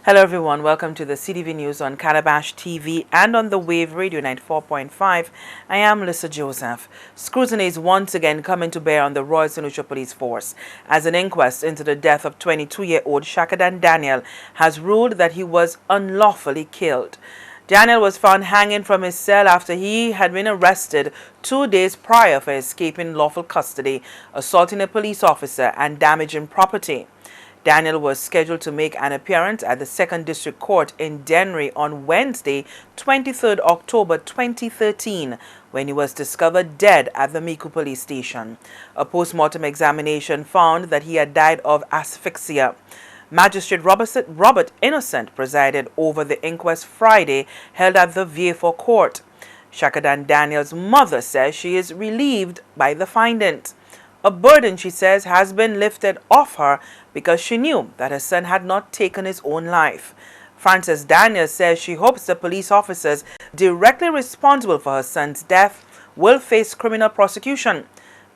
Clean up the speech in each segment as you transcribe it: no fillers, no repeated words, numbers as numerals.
Hello everyone, welcome to the CTV News on Calabash TV and on the Wave Radio 94.5. I am Lisa Joseph. Scrutiny is once again coming to bear on the Royal St. Lucia Police Force as an inquest into the death of 22-year-old Chakadan Daniel has ruled that he was unlawfully killed. Daniel was found hanging from his cell after he had been arrested 2 days prior for escaping lawful custody, assaulting a police officer and damaging property. Daniel was scheduled to make an appearance at the 2nd District Court in Dennery on Wednesday, 23rd October 2013, when he was discovered dead at the Mico police station. A post-mortem examination found that he had died of asphyxia. Magistrate Robert Innocent presided over the inquest Friday held at the Vieux Court. Chakadan Daniel's mother says she is relieved by the findings. A burden, she says, has been lifted off her because she knew that her son had not taken his own life. Frances Daniel says she hopes the police officers directly responsible for her son's death will face criminal prosecution.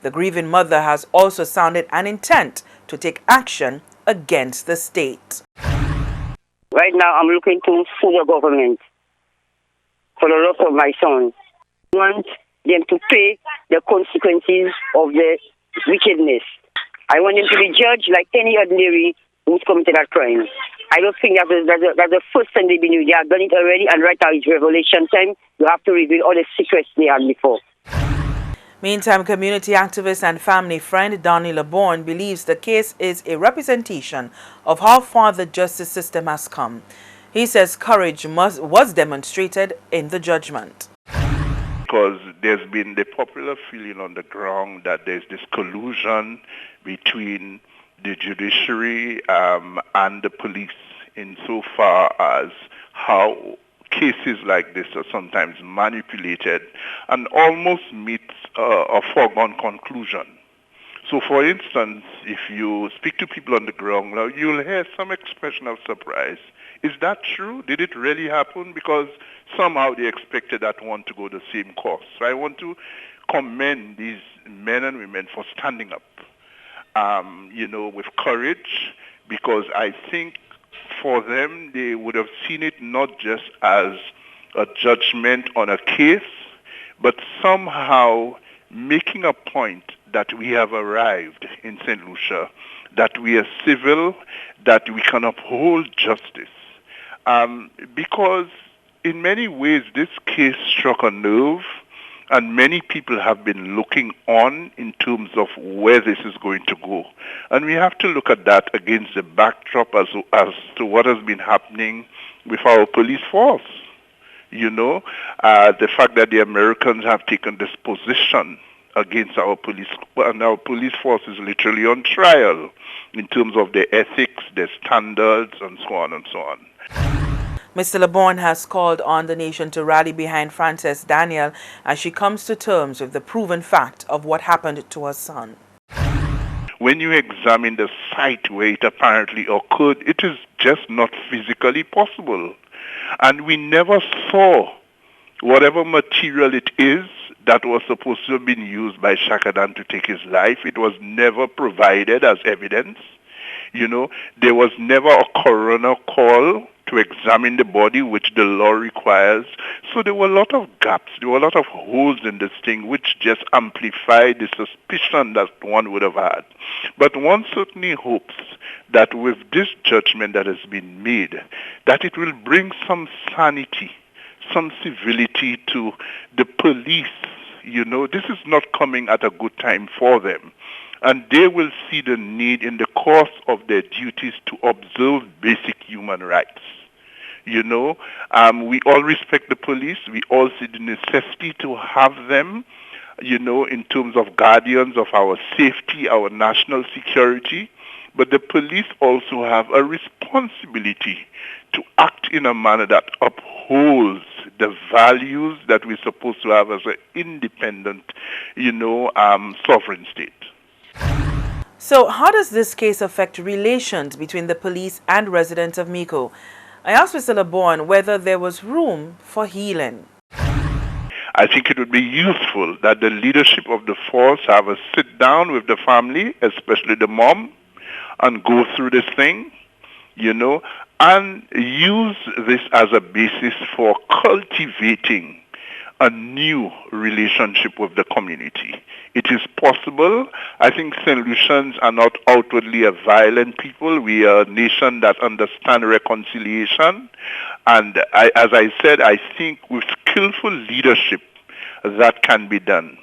The grieving mother has also sounded an intent to take action against the state. Right now, I'm looking to sue the government for the loss of my son. I want them to pay the consequences of the wickedness. I want them to be judged like any ordinary who's committed a crime. I don't think that's the first time they've been doing it. They have done it already, and right now it's revelation time. You have to reveal all the secrets they had before. Meantime, community activist and family friend Donnie LeBourne believes the case is a representation of how far the justice system has come. He says courage was demonstrated in the judgment. Because there's been the popular feeling on the ground that there's this collusion between the judiciary and the police insofar as how cases like this are sometimes manipulated and almost meets a foregone conclusion. So, for instance, if you speak to people on the ground, now you'll hear some expression of surprise. Is that true? Did it really happen? Because somehow they expected that one to go the same course. So I want to commend these men and women for standing up, with courage, because I think for them, they would have seen it not just as a judgment on a case, but somehow making a point that we have arrived in St. Lucia, that we are civil, that we can uphold justice. Because in many ways, this case struck a nerve, and many people have been looking on in terms of where this is going to go. And we have to look at that against the backdrop as to what has been happening with our police force. The fact that the Americans have taken this position against our police, and our police force is literally on trial in terms of their ethics, their standards, and so on and so on. Mr. LeBourne has called on the nation to rally behind Frances Daniel as she comes to terms with the proven fact of what happened to her son. When you examine the site where it apparently occurred, it is just not physically possible. And we never saw whatever material it is that was supposed to have been used by Chakadan to take his life. It was never provided as evidence. There was never a coroner call to examine the body, which the law requires. So there were a lot of gaps, there were a lot of holes in this thing, which just amplified the suspicion that one would have had. But one certainly hopes that with this judgment that has been made, that it will bring some sanity, some civility to the police. This is not coming at a good time for them. And they will see the need in the course of their duties to observe basic human rights. We all respect the police. We all see the necessity to have them, in terms of guardians of our safety, our national security. But the police also have a responsibility to act in a manner that upholds the values that we're supposed to have as an independent, sovereign state. So how does this case affect relations between the police and residents of Mico? I asked Mr. LeBourne whether there was room for healing. I think it would be useful that the leadership of the force have a sit down with the family, especially the mom, and go through this thing, and use this as a basis for cultivating a new relationship with the community. It is possible. I think St. Lucians are not outwardly a violent people. We are a nation that understands reconciliation. And as I said, I think with skillful leadership, that can be done.